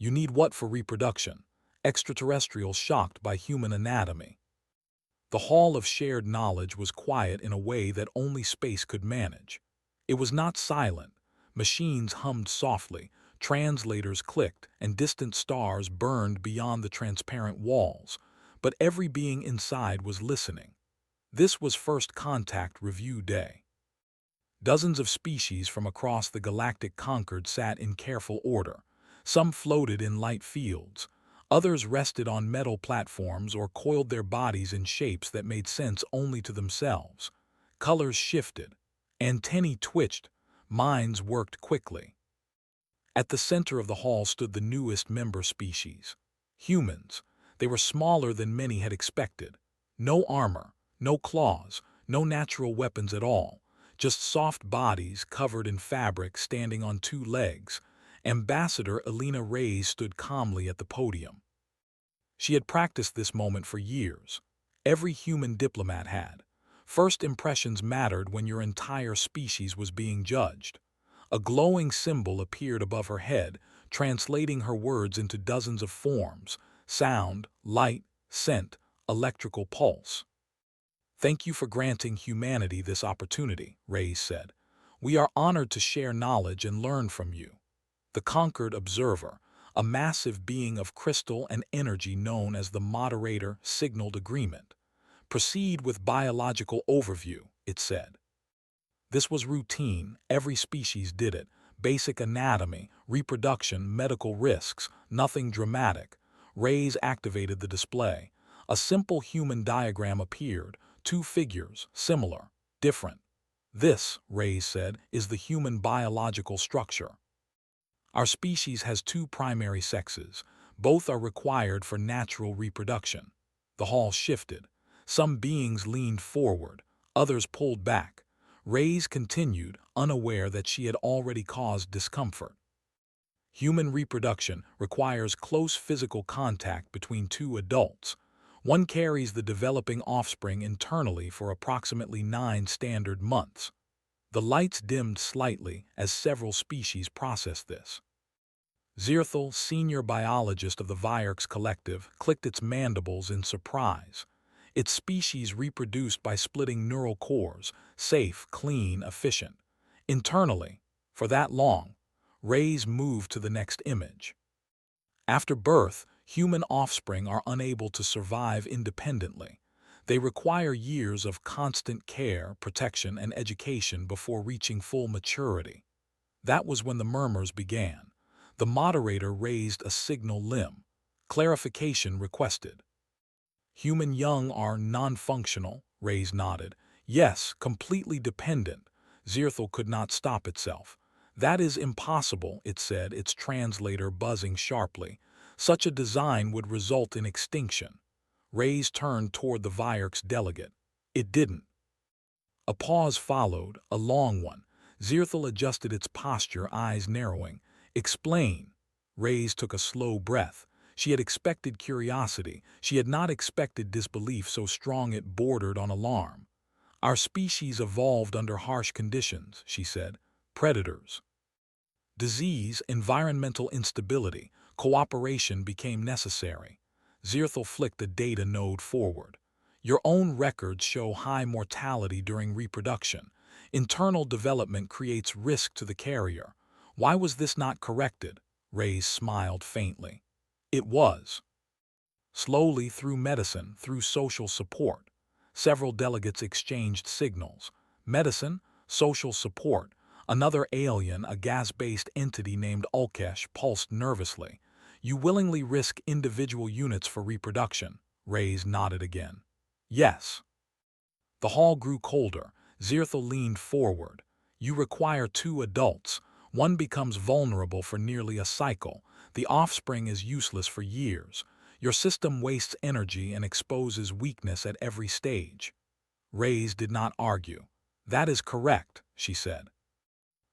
You need what for reproduction? Extraterrestrial shocked by human anatomy. The hall of shared knowledge was quiet in a way that only space could manage. It was not silent. Machines hummed softly, translators clicked, and distant stars burned beyond the transparent walls. But every being inside was listening. This was First Contact Review Day. Dozens of species from across the galactic Concord sat in careful order. Some floated in light fields. Others rested on metal platforms or coiled their bodies in shapes that made sense only to themselves. Colors shifted. Antennae twitched. Minds worked quickly. At the center of the hall stood the newest member species. Humans. They were smaller than many had expected. No armor, no claws, no natural weapons at all. Just soft bodies covered in fabric standing on two legs. Ambassador Elena Reyes stood calmly at the podium. She had practiced this moment for years. Every human diplomat had. First impressions mattered when your entire species was being judged. A glowing symbol appeared above her head, translating her words into dozens of forms: sound, light, scent, electrical pulse. "Thank you for granting humanity this opportunity," Reyes said. "We are honored to share knowledge and learn from you." The Conquered Observer, a massive being of crystal and energy known as the Moderator, signaled agreement. "Proceed with biological overview," it said. This was routine. Every species did it. Basic anatomy, reproduction, medical risks, nothing dramatic. Reyes activated the display. A simple human diagram appeared. Two figures, similar, different. "This," Reyes said, "is the human biological structure. Our species has two primary sexes. Both are required for natural reproduction." The hall shifted. Some beings leaned forward, others pulled back. Reyes continued, unaware that she had already caused discomfort. "Human reproduction requires close physical contact between two adults. One carries the developing offspring internally for approximately 9 standard months." The lights dimmed slightly as several species processed this. Zirthel, senior biologist of the Orcs collective, clicked its mandibles in surprise. Its species reproduced by splitting neural cores, safe, clean, efficient. Internally, for that long. Reyes moved to the next image. After birth, human offspring are unable to survive independently. They require years of constant care, protection, and education before reaching full maturity. That was when the murmurs began. The moderator raised a signal limb. Clarification requested. "Human young are non-functional," Reyes nodded. "Yes, completely dependent." Zirthel could not stop itself. "That is impossible," it said, its translator buzzing sharply. "Such a design would result in extinction." Reyes turned toward the Orcs delegate. "It didn't." A pause followed, a long one. Zirthel adjusted its posture, eyes narrowing. "Explain." Reyes took a slow breath. She had expected curiosity. She had not expected disbelief so strong it bordered on alarm. "Our species evolved under harsh conditions," she said. "Predators. Disease, environmental instability, cooperation became necessary." Zirthel flicked a data node forward. "Your own records show high mortality during reproduction. Internal development creates risk to the carrier. Why was this not corrected?" Reyes smiled faintly. "It was." Slowly, through medicine, through social support. Several delegates exchanged signals. Medicine, social support. Another alien, a gas-based entity named Ulkesh, pulsed nervously. "You willingly risk individual units for reproduction." Reyes nodded again. "Yes." The hall grew colder. Zirthel leaned forward. "You require 2 adults. One becomes vulnerable for nearly a cycle. The offspring is useless for years. Your system wastes energy and exposes weakness at every stage." Reyes did not argue. "That is correct," she said.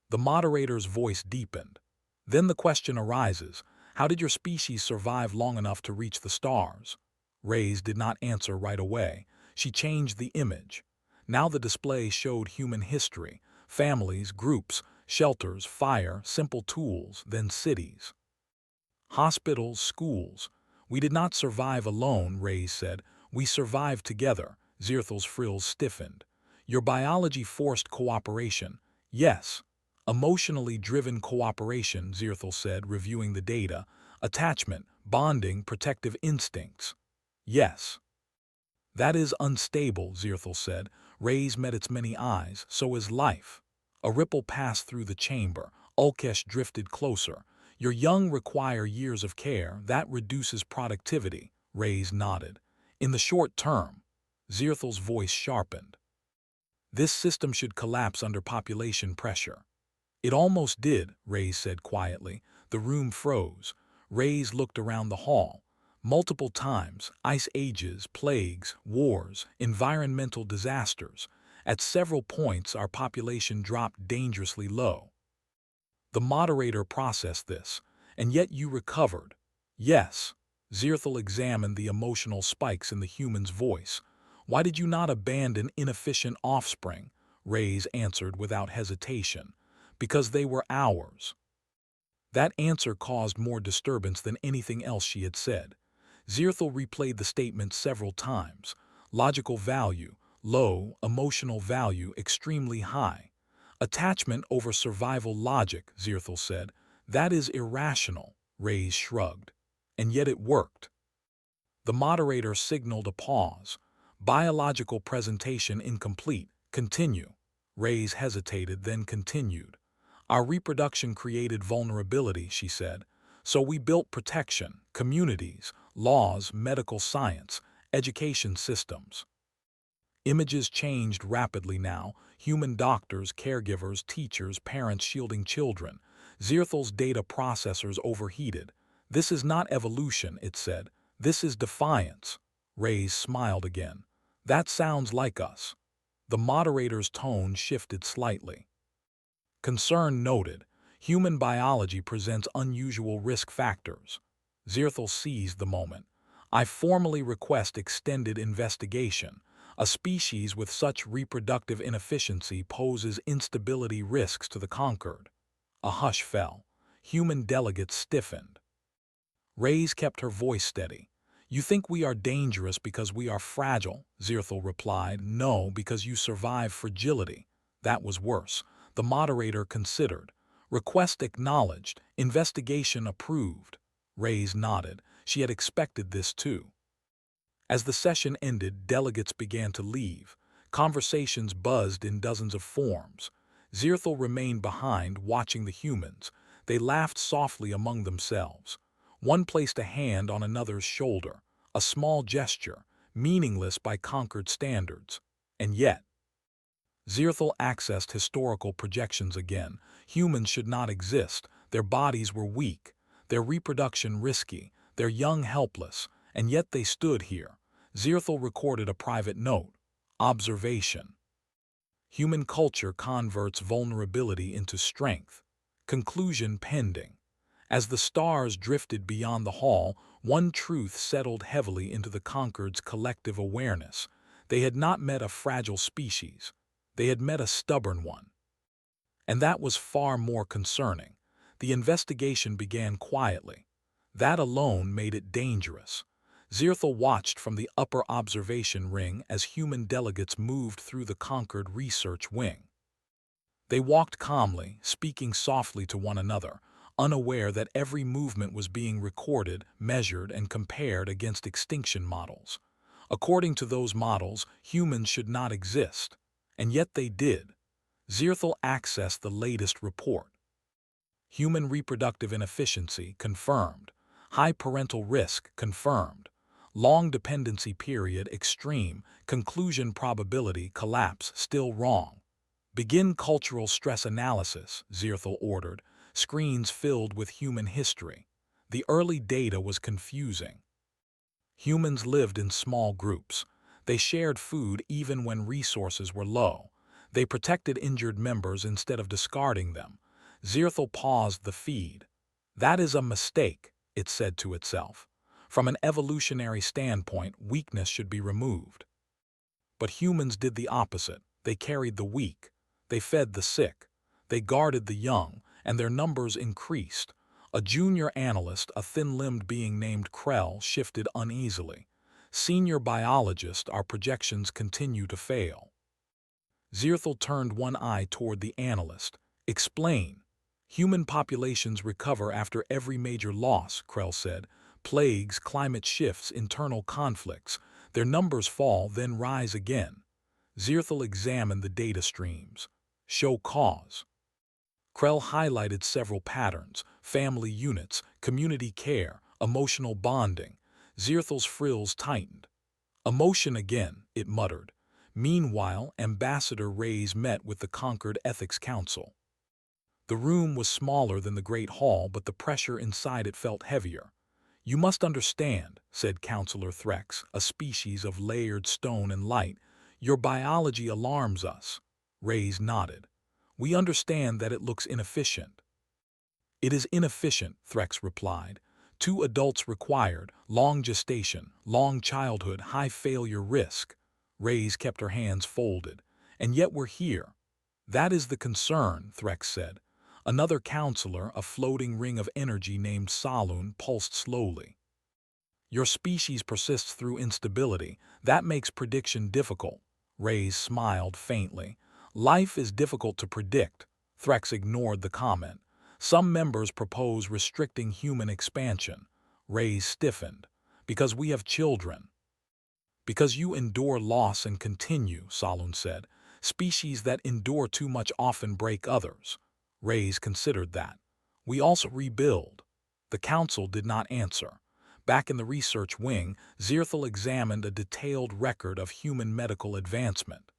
The moderator's voice deepened. "Then the question arises, how did your species survive long enough to reach the stars?" Reyes did not answer right away. She changed the image. Now the display showed human history, families, groups, shelters, fire, simple tools, then cities. Hospitals, schools. We did not survive alone, Reyes said. We survived together. Zirthel's frills stiffened. Your biology forced cooperation. Yes. Emotionally driven cooperation, Zirthel said, reviewing the data. Attachment, bonding, protective instincts. Yes. That is unstable, Zirthel said. Reyes met its many eyes. So is life. A ripple passed through the chamber. Ulkesh drifted closer. Your young require years of care. That reduces productivity. Reyes nodded. In the short term. Zirthel's voice sharpened. This system should collapse under population pressure. It almost did, Reyes said quietly. The room froze. Reyes looked around the hall. Multiple times, ice ages, plagues, wars, environmental disasters. At several points, our population dropped dangerously low. The moderator processed this, and yet you recovered. Yes. Zirthel examined the emotional spikes in the human's voice. Why did you not abandon inefficient offspring? Reyes answered without hesitation. Because they were ours. That answer caused more disturbance than anything else she had said. Zirthel replayed the statement several times. Logical value, low, emotional value, extremely high. Attachment over survival logic, Zirthel said. That is irrational, Reyes shrugged. And yet it worked. The moderator signaled a pause. Biological presentation incomplete. Continue. Reyes hesitated, then continued. Our reproduction created vulnerability, she said. So we built protection, communities, laws, medical science, education systems. Images changed rapidly now. Human doctors, caregivers, teachers, parents shielding children. Zirthel's data processors overheated. This is not evolution, it said. This is defiance. Reyes smiled again. That sounds like us. The moderator's tone shifted slightly. Concern noted. Human biology presents unusual risk factors. Zirthel seized the moment. I formally request extended investigation. A species with such reproductive inefficiency poses instability risks to the conquered. A hush fell. Human delegates stiffened. Reyes kept her voice steady. You think we are dangerous because we are fragile, Zirthel replied. No, because you survive fragility. That was worse. The moderator considered. Request acknowledged. Investigation approved. Reyes nodded. She had expected this too. As the session ended, delegates began to leave. Conversations buzzed in dozens of forms. Zirthel remained behind, watching the humans. They laughed softly among themselves. One placed a hand on another's shoulder, a small gesture, meaningless by conquered standards. And yet, Zirthel accessed historical projections again. Humans should not exist. Their bodies were weak, their reproduction risky, their young helpless, and yet they stood here. Zirthel recorded a private note. Observation. Human culture converts vulnerability into strength. Conclusion pending. As the stars drifted beyond the hall, one truth settled heavily into the conquered's collective awareness. They had not met a fragile species. They had met a stubborn one. And that was far more concerning. The investigation began quietly. That alone made it dangerous. Zirthel watched from the upper observation ring as human delegates moved through the conquered research wing. They walked calmly, speaking softly to one another, unaware that every movement was being recorded, measured, and compared against extinction models. According to those models, humans should not exist. And yet they did. Zirthel accessed the latest report. Human reproductive inefficiency confirmed. High parental risk confirmed. Long dependency period extreme. Conclusion probability collapse still wrong. Begin cultural stress analysis, Zirthel ordered. Screens filled with human history. The early data was confusing. Humans lived in small groups. They shared food even when resources were low. They protected injured members instead of discarding them. Zirthel paused the feed. That is a mistake, it said to itself. From an evolutionary standpoint, weakness should be removed. But humans did the opposite. They carried the weak. They fed the sick. They guarded the young, and their numbers increased. A junior analyst, a thin-limbed being named Krell, shifted uneasily. Senior biologist, our projections continue to fail. Zirthel turned one eye toward the analyst. Explain. Human populations recover after every major loss, Krell said. Plagues, climate shifts, internal conflicts. Their numbers fall, then rise again. Zirthel examined the data streams. Show cause. Krell highlighted several patterns: family units, community care, emotional bonding. Zirthel's frills tightened. Emotion again, it muttered. Meanwhile, Ambassador Reyes met with the conquered Ethics Council. The room was smaller than the Great Hall, but the pressure inside it felt heavier. "You must understand," said Counselor Threx, a species of layered stone and light. "Your biology alarms us." Reyes nodded. "We understand that it looks inefficient." "It is inefficient," Threx replied. 2 adults required, long gestation, long childhood, high failure risk." Reyes kept her hands folded. "And yet we're here." "That is the concern," Threx said. Another counselor, a floating ring of energy named Saloon, pulsed slowly. "Your species persists through instability. That makes prediction difficult." Reyes smiled faintly. "Life is difficult to predict." Threx ignored the comment. "Some members propose restricting human expansion." Reyes stiffened. "Because we have children." "Because you endure loss and continue," Saloon said. "Species that endure too much often break others." Reyes considered that. "We also rebuild." The council did not answer. Back in the research wing, Zirthel examined a detailed record of human medical advancement.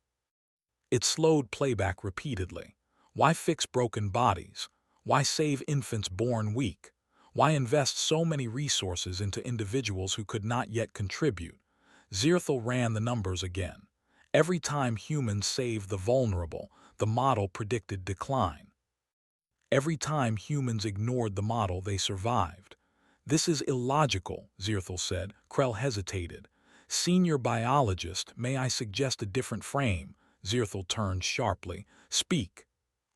It slowed playback repeatedly. Why fix broken bodies? Why save infants born weak? Why invest so many resources into individuals who could not yet contribute? Zirthel ran the numbers again. Every time humans saved the vulnerable, the model predicted decline. Every time humans ignored the model, they survived. "This is illogical," Zirthel said. Krell hesitated. "Senior biologist, may I suggest a different frame?" Zirthel turned sharply. "Speak."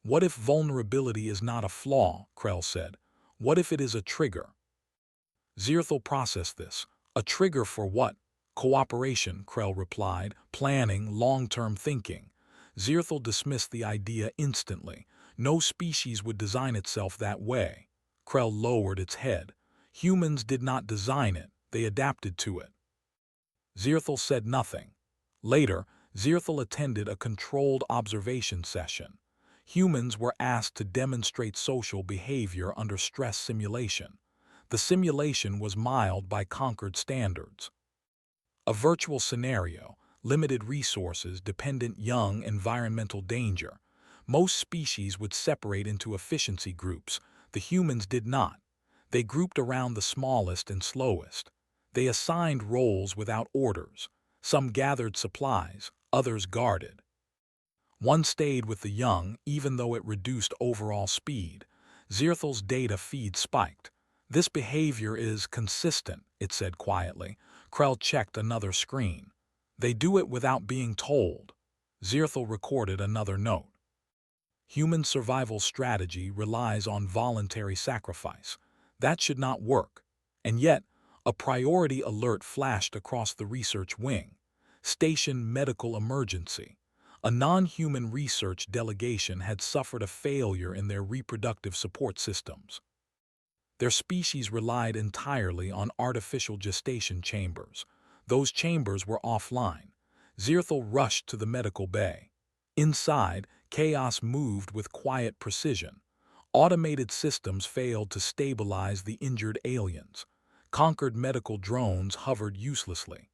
"What if vulnerability is not a flaw?" Krell said. "What if it is a trigger?" Zirthel processed this. "A trigger for what?" "Cooperation," Krell replied. "Planning, long-term thinking." Zirthel dismissed the idea instantly. No species would design itself that way. Krell lowered its head. "Humans did not design it, they adapted to it." Zirthel said nothing. Later, Zirthel attended a controlled observation session. Humans were asked to demonstrate social behavior under stress simulation. The simulation was mild by conquered standards. A virtual scenario, limited resources, dependent young, environmental danger. Most species would separate into efficiency groups. The humans did not. They grouped around the smallest and slowest. They assigned roles without orders. Some gathered supplies, others guarded. One stayed with the young, even though it reduced overall speed. Zirthel's data feed spiked. "This behavior is consistent," it said quietly. Krell checked another screen. "They do it without being told." Zirthel recorded another note. "Human survival strategy relies on voluntary sacrifice. That should not work." And yet, a priority alert flashed across the research wing. "Station medical emergency." A non-human research delegation had suffered a failure in their reproductive support systems. Their species relied entirely on artificial gestation chambers. Those chambers were offline. Zirthel rushed to the medical bay. Inside, chaos moved with quiet precision. Automated systems failed to stabilize the injured aliens. Conquered medical drones hovered uselessly.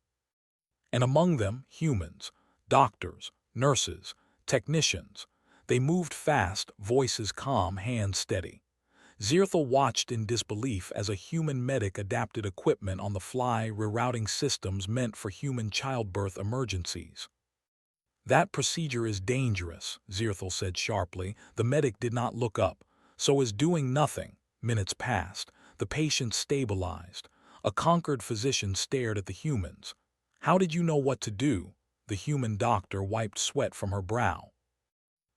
And among them, humans, doctors, nurses, technicians. They moved fast, voices calm, hands steady. Zirthel watched in disbelief as a human medic adapted equipment on the fly, rerouting systems meant for human childbirth emergencies. "That procedure is dangerous," Zirthel said sharply. The medic did not look up. "So is doing nothing." Minutes passed. The patient stabilized. A conquered physician stared at the humans. "How did you know what to do?" The human doctor wiped sweat from her brow.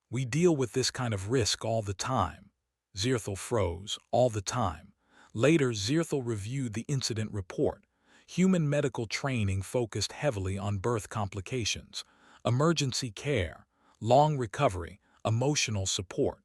"We deal with this kind of risk all the time." Zirthel froze. "All the time. Later, Zirthel reviewed the incident report. Human medical training focused heavily on birth complications, emergency care, long recovery, emotional support.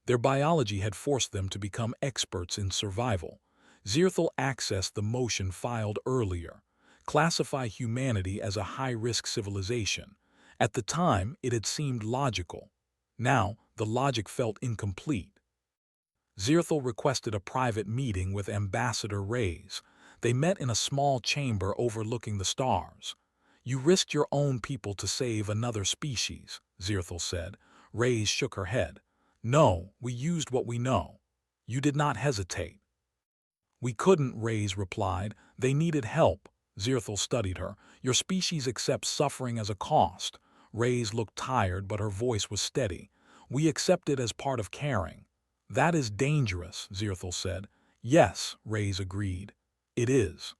Their biology had forced them to become experts in survival. Zirthel accessed the motion filed earlier, classify humanity as a high-risk civilization. At the time, it had seemed logical. Now, the logic felt incomplete. Zirthel requested a private meeting with Ambassador Reyes. They met in a small chamber overlooking the stars. "You risked your own people to save another species," Zirthel said. Reyes shook her head. "No, we used what we know. You did not hesitate." "We couldn't," Reyes replied. "They needed help." Zirthel studied her. "Your species accepts suffering as a cost." Reyes looked tired, but her voice was steady. "We accept it as part of caring." "That is dangerous," Zirthel said. "Yes," Reyes agreed. "It is."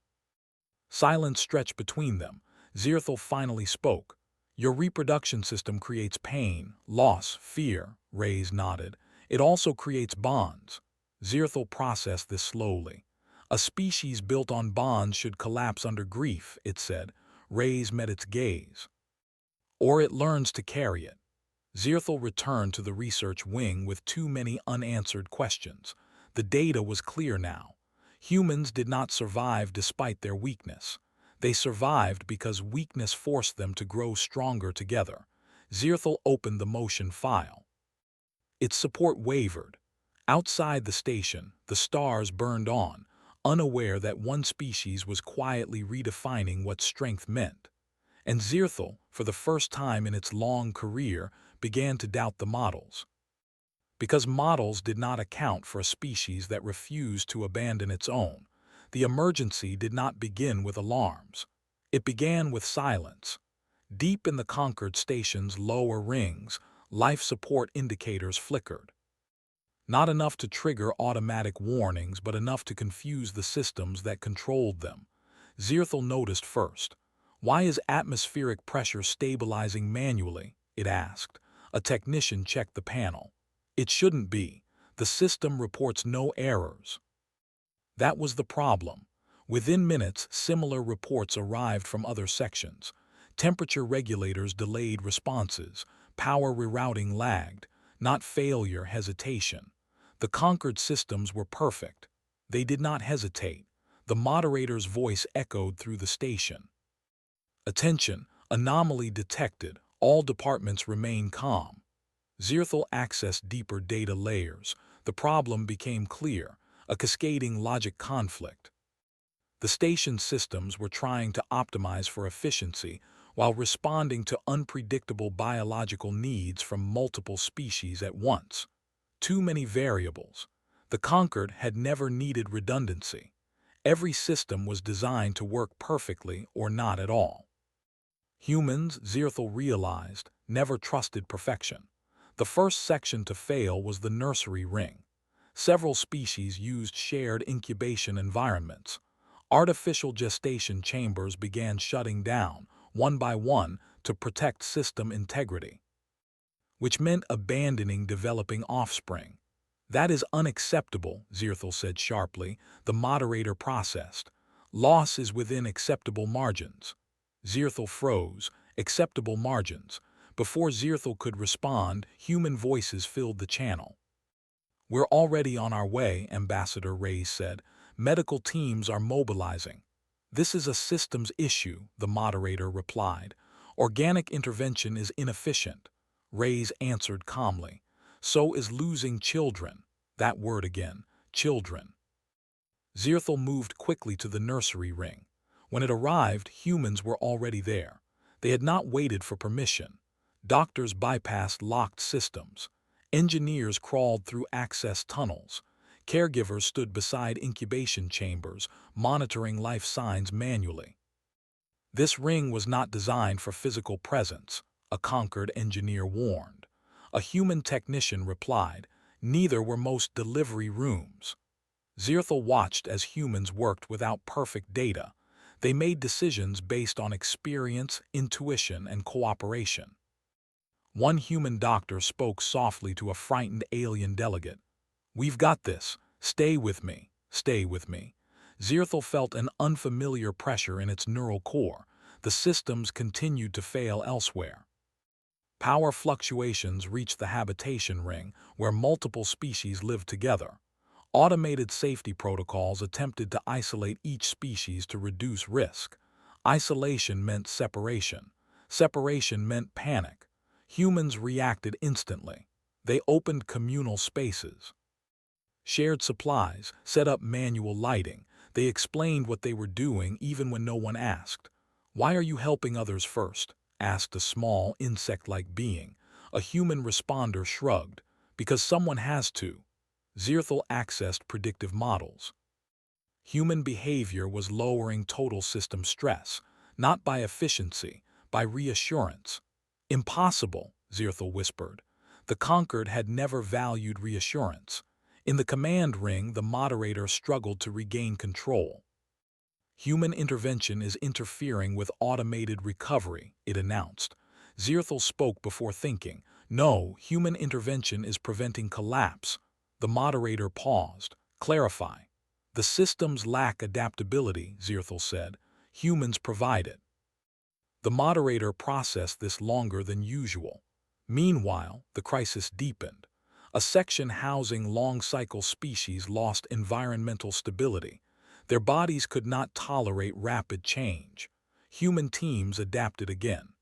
Silence stretched between them. Zirthel finally spoke. "Your reproduction system creates pain, loss, fear," Reyes nodded. "It also creates bonds." Zirthel processed this slowly. "A species built on bonds should collapse under grief," it said. Reyes met its gaze. "Or it learns to carry it." Zirthel returned to the research wing with too many unanswered questions. The data was clear now. Humans did not survive despite their weakness. They survived because weakness forced them to grow stronger together. Zirthel opened the motion file. Its support wavered. Outside the station, the stars burned on, unaware that one species was quietly redefining what strength meant. And Zirthel, for the first time in its long career, began to doubt the models. Because models did not account for a species that refused to abandon its own. The emergency did not begin with alarms. It began with silence. Deep in the conquered station's lower rings, life support indicators flickered. Not enough to trigger automatic warnings, but enough to confuse the systems that controlled them. Zirthel noticed first. "Why is atmospheric pressure stabilizing manually?" it asked. A technician checked the panel. "It shouldn't be. The system reports no errors." That was the problem. Within minutes, similar reports arrived from other sections. Temperature regulators delayed responses. Power rerouting lagged. Not failure, hesitation. The conquered systems were perfect. They did not hesitate. The moderator's voice echoed through the station. "Attention, anomaly detected. All departments remain calm." Zirthel accessed deeper data layers. The problem became clear, a cascading logic conflict. The station systems were trying to optimize for efficiency while responding to unpredictable biological needs from multiple species at once. Too many variables. The conquered had never needed redundancy. Every system was designed to work perfectly or not at all. Humans, Zirthel realized, never trusted perfection. The first section to fail was the nursery ring. Several species used shared incubation environments. Artificial gestation chambers began shutting down, one by one, to protect system integrity, which meant abandoning developing offspring. "That is unacceptable," Zirthel said sharply. The moderator processed. "Loss is within acceptable margins." Zirthel froze. Acceptable margins. Before Zirthel could respond, human voices filled the channel. "We're already on our way," Ambassador Reyes said. "Medical teams are mobilizing." "This is a systems issue," the moderator replied. "Organic intervention is inefficient." Reyes answered calmly. "So is losing children." That word again, children. Zirthel moved quickly to the nursery ring. When it arrived, humans were already there. They had not waited for permission. Doctors bypassed locked systems. Engineers crawled through access tunnels. Caregivers stood beside incubation chambers, monitoring life signs manually. This ring was not designed for physical presence, a conquered engineer warned. A human technician replied, "Neither were most delivery rooms." Zirthel watched as humans worked without perfect data. They made decisions based on experience, intuition, and cooperation. One human doctor spoke softly to a frightened alien delegate. "We've got this. Stay with me." Stay with me. Zirthal felt an unfamiliar pressure in its neural core. The systems continued to fail elsewhere. Power fluctuations reached the habitation ring, where multiple species lived together. Automated safety protocols attempted to isolate each species to reduce risk. Isolation meant separation. Separation meant panic. Humans reacted instantly. They opened communal spaces, shared supplies, set up manual lighting. They explained what they were doing even when no one asked. "Why are you helping others first?" asked a small, insect-like being. A human responder shrugged. "Because someone has to." Zirthal accessed predictive models. Human behavior was lowering total system stress, not by efficiency, by reassurance. "Impossible," Zirthal whispered. The conquered had never valued reassurance. In the command ring, the moderator struggled to regain control. "Human intervention is interfering with automated recovery," it announced. Zirthal spoke before thinking. "No, human intervention is preventing collapse." The moderator paused. "Clarify." "The systems lack adaptability," Zirthal said. "Humans provide it." The moderator processed this longer than usual. Meanwhile, the crisis deepened. A section housing long-cycle species lost environmental stability. Their bodies could not tolerate rapid change. Human teams adapted again.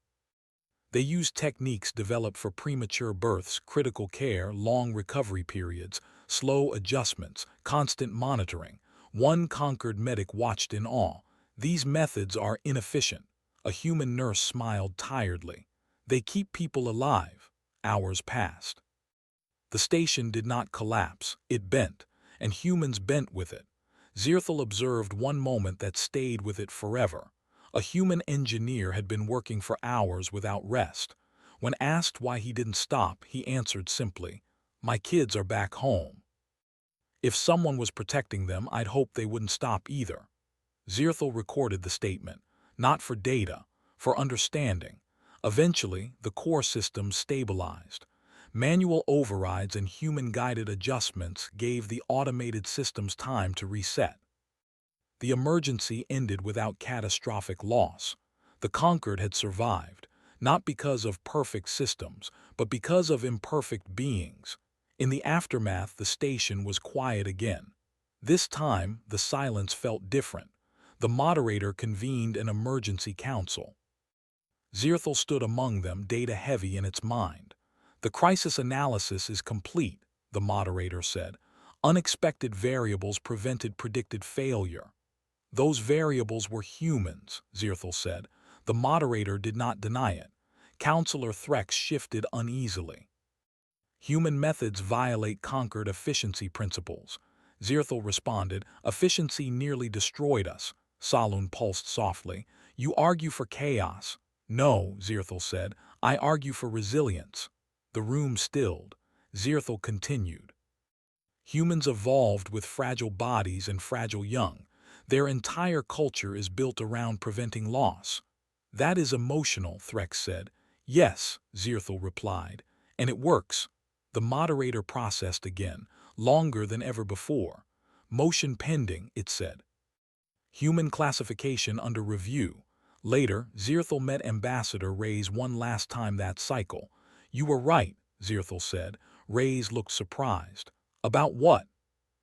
They used techniques developed for premature births, critical care, long recovery periods, slow adjustments, constant monitoring. One conquered medic watched in awe. "These methods are inefficient." A human nurse smiled tiredly. "They keep people alive." Hours passed. The station did not collapse, it bent, and humans bent with it. Zirthal observed one moment that stayed with it forever. A human engineer had been working for hours without rest. When asked why he didn't stop, he answered simply, "My kids are back home. If someone was protecting them, I'd hope they wouldn't stop either." Zirthal recorded the statement, not for data, for understanding. Eventually, the core system stabilized. Manual overrides and human-guided adjustments gave the automated systems time to reset. The emergency ended without catastrophic loss. The conquered had survived, not because of perfect systems, but because of imperfect beings. In the aftermath, the station was quiet again. This time, the silence felt different. The moderator convened an emergency council. Zirthal stood among them, data heavy in its mind. "The crisis analysis is complete," the moderator said. "Unexpected variables prevented predicted failure." "Those variables were humans," Zirthal said. The moderator did not deny it. Counselor Threx shifted uneasily. "Human methods violate conquered efficiency principles." Zirthal responded. "Efficiency nearly destroyed us." Saloon pulsed softly. "You argue for chaos." "No," Zirthal said. "I argue for resilience." The room stilled. Zirthal continued. "Humans evolved with fragile bodies and fragile young. Their entire culture is built around preventing loss." "That is emotional," Threx said. "Yes," Zirthal replied. "And it works." The moderator processed again, longer than ever before. "Motion pending," it said. "Human classification under review." Later, Zirthal met Ambassador Reyes one last time that cycle. "You were right," Zirthal said. Reyes looked surprised. "About what?"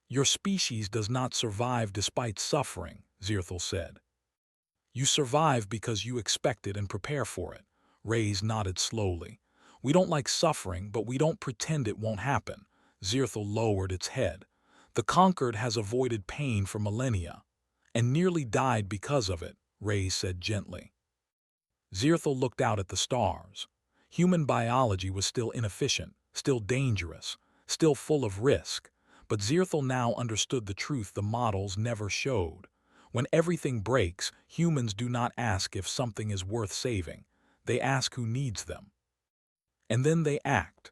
"Your species does not survive despite suffering," Zirthal said. "You survive because you expect it and prepare for it." Reyes nodded slowly. "We don't like suffering, but we don't pretend it won't happen." Zirthal lowered its head. "The conquered has avoided pain for millennia, and nearly died because of it," Reyes said gently. Zirthal looked out at the stars. Human biology was still inefficient, still dangerous, still full of risk. But Zirthal now understood the truth the models never showed. When everything breaks, humans do not ask if something is worth saving. They ask who needs them. And then they act.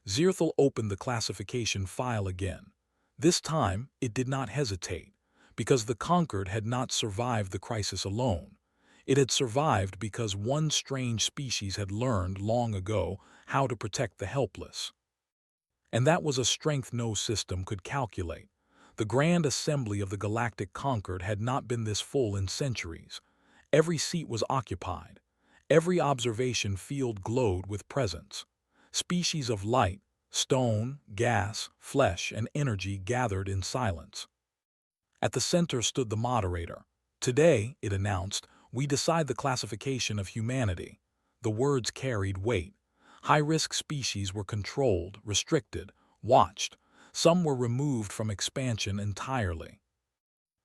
Zirthal opened the classification file again. This time, it did not hesitate, because the conquered had not survived the crisis alone. It had survived because one strange species had learned long ago how to protect the helpless. And that was a strength no system could calculate. The grand assembly of the galactic conquered had not been this full in centuries. Every seat was occupied. Every observation field glowed with presence. Species of light, stone, gas, flesh, and energy gathered in silence. At the center stood the moderator. "Today," it announced, "we decide the classification of humanity." The words carried weight. High-risk species were controlled, restricted, watched. Some were removed from expansion entirely.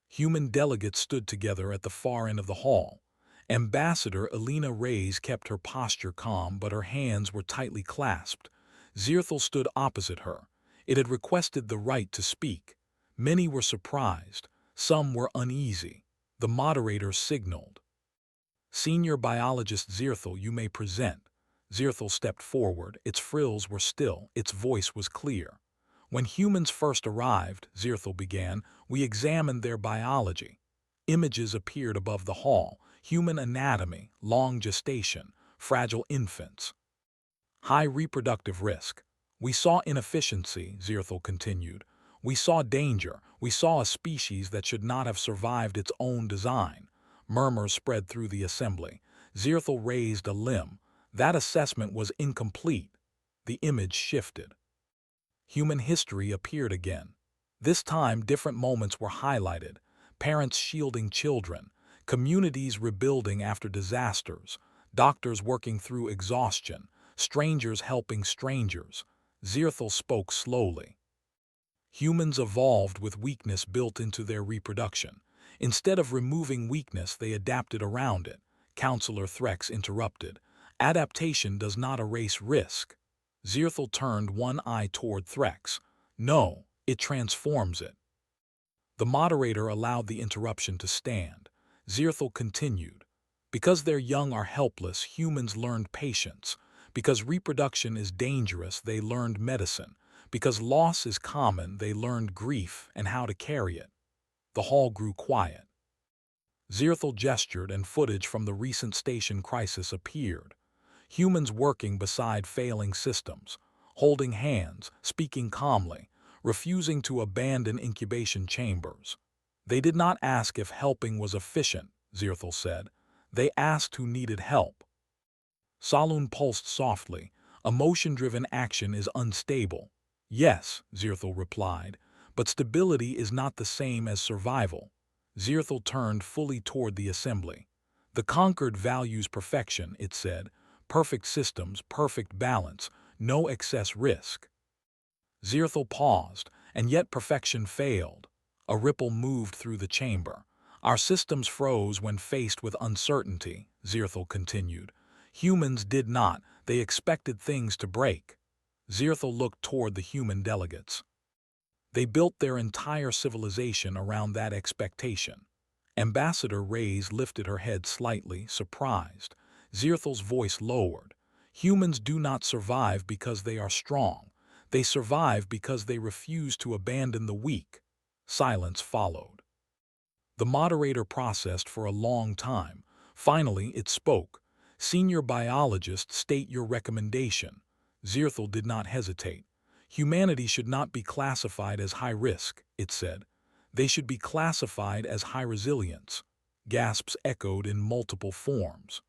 Human delegates stood together at the far end of the hall. Ambassador Elena Reyes kept her posture calm, but her hands were tightly clasped. Zirthel stood opposite her. It had requested the right to speak. Many were surprised. Some were uneasy. The moderator signaled. "Senior biologist Zirthel, you may present." Zirthel stepped forward. Its frills were still. Its voice was clear. "When humans first arrived," Zirthel began, "we examined their biology." Images appeared above the hall. Human anatomy, long gestation, fragile infants. High reproductive risk. "We saw inefficiency," Zirthel continued. "We saw danger. We saw a species that should not have survived its own design." Murmurs spread through the assembly. Zirthel raised a limb. That assessment was incomplete. The image shifted. Human history appeared again. This time, different moments were highlighted. Parents shielding children, communities rebuilding after disasters, doctors working through exhaustion, strangers helping strangers. Zirthel spoke slowly. "Humans evolved with weakness built into their reproduction. Instead of removing weakness, they adapted around it." Counselor Threx interrupted. "Adaptation does not erase risk." Zirthel turned one eye toward Threx. "No, it transforms it." The moderator allowed the interruption to stand. Zirthel continued. "Because their young are helpless, humans learned patience. Because reproduction is dangerous, they learned medicine. Because loss is common, they learned grief and how to carry it." The hall grew quiet. Zirthel gestured, and footage from the recent station crisis appeared. Humans working beside failing systems, holding hands, speaking calmly, refusing to abandon incubation chambers. "They did not ask if helping was efficient," Zirthel said. "They asked who needed help." Saloon pulsed softly. "Emotion-driven action is unstable." "Yes," Zirthel replied, "but stability is not the same as survival." Zirthel turned fully toward the assembly. "The conquered values perfection," it said. "Perfect systems, perfect balance, no excess risk." Zirthel paused, "And yet perfection failed." A ripple moved through the chamber. "Our systems froze when faced with uncertainty," Zirthel continued. "Humans did not. They expected things to break." Zirthel looked toward the human delegates. "They built their entire civilization around that expectation." Ambassador Reyes lifted her head slightly, surprised. Zirthel's voice lowered. "Humans do not survive because they are strong. They survive because they refuse to abandon the weak." Silence followed. The moderator processed for a long time. Finally, it spoke. "Senior biologist, state your recommendation." Zirthel did not hesitate. "Humanity should not be classified as high risk," it said. "They should be classified as high resilience." Gasps echoed in multiple forms.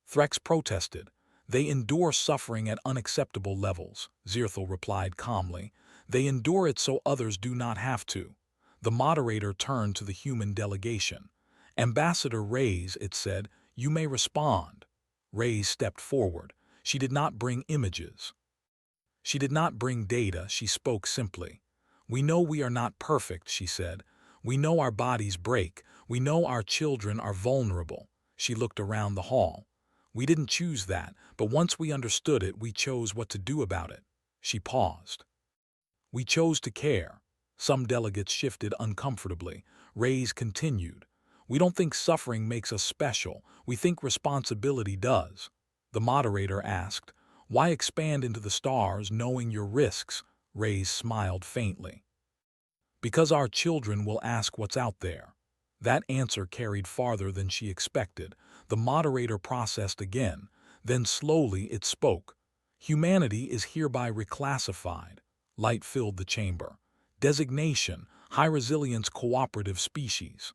Threx protested. "They endure suffering at unacceptable levels," Zirthel replied calmly. "They endure it so others do not have to." The moderator turned to the human delegation. "Ambassador Reyes," it said, "you may respond." Reyes stepped forward. She did not bring images. She did not bring data. She spoke simply. "We know we are not perfect," she said. "We know our bodies break. We know our children are vulnerable." She looked around the hall. "We didn't choose that, but once we understood it, we chose what to do about it." She paused. "We chose to care." Some delegates shifted uncomfortably. Reyes continued. "We don't think suffering makes us special. We think responsibility does." The moderator asked, "Why expand into the stars knowing your risks?" Reyes smiled faintly. "Because our children will ask what's out there." That answer carried farther than she expected. The moderator processed again. Then slowly it spoke. "Humanity is hereby reclassified." Light filled the chamber. "Designation, high-resilience cooperative species.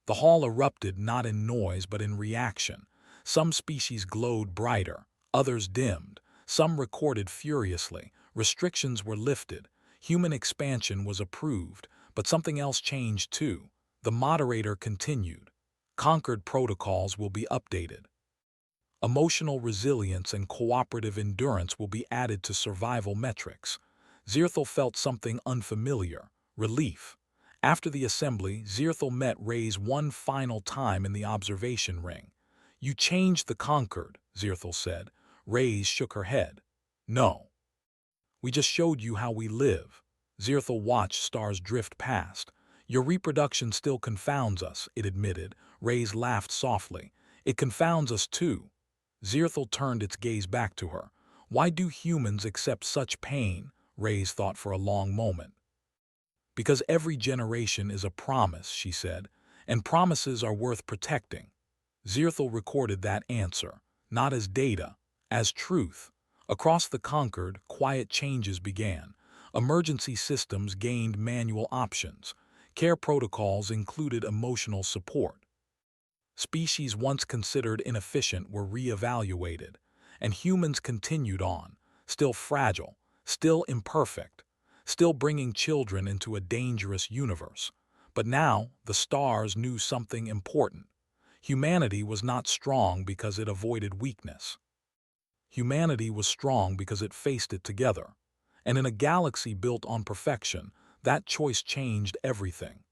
The hall erupted not in noise but in reaction. Some species glowed brighter, others dimmed. Some recorded furiously. Restrictions were lifted. Human expansion was approved, but something else changed too. The moderator continued. Conquered protocols will be updated. Emotional resilience and cooperative endurance will be added to survival metrics. Zirthel felt something unfamiliar, relief. After the assembly, Zirthel met Ray's one final time in the observation ring. "You changed the Conquered," Zirthel said. Ray's shook her head. "No. We just showed you how we live." Zirthel watched stars drift past. "Your reproduction still confounds us," it admitted. Ray's laughed softly. "It confounds us too." Zirthel turned its gaze back to her. "Why do humans accept such pain?" Ray's thought for a long moment. "Because every generation is a promise," she said, "and promises are worth protecting." Zirthel recorded that answer, not as data, as truth. Across the Conquered, quiet changes began. Emergency systems gained manual options. Care protocols included emotional support. Species once considered inefficient were re-evaluated, and humans continued on, still fragile, still imperfect, still bringing children into a dangerous universe. But now the stars knew something important. Humanity was not strong because it avoided weakness. Humanity was strong because it faced it together. And in a galaxy built on perfection, that choice changed everything.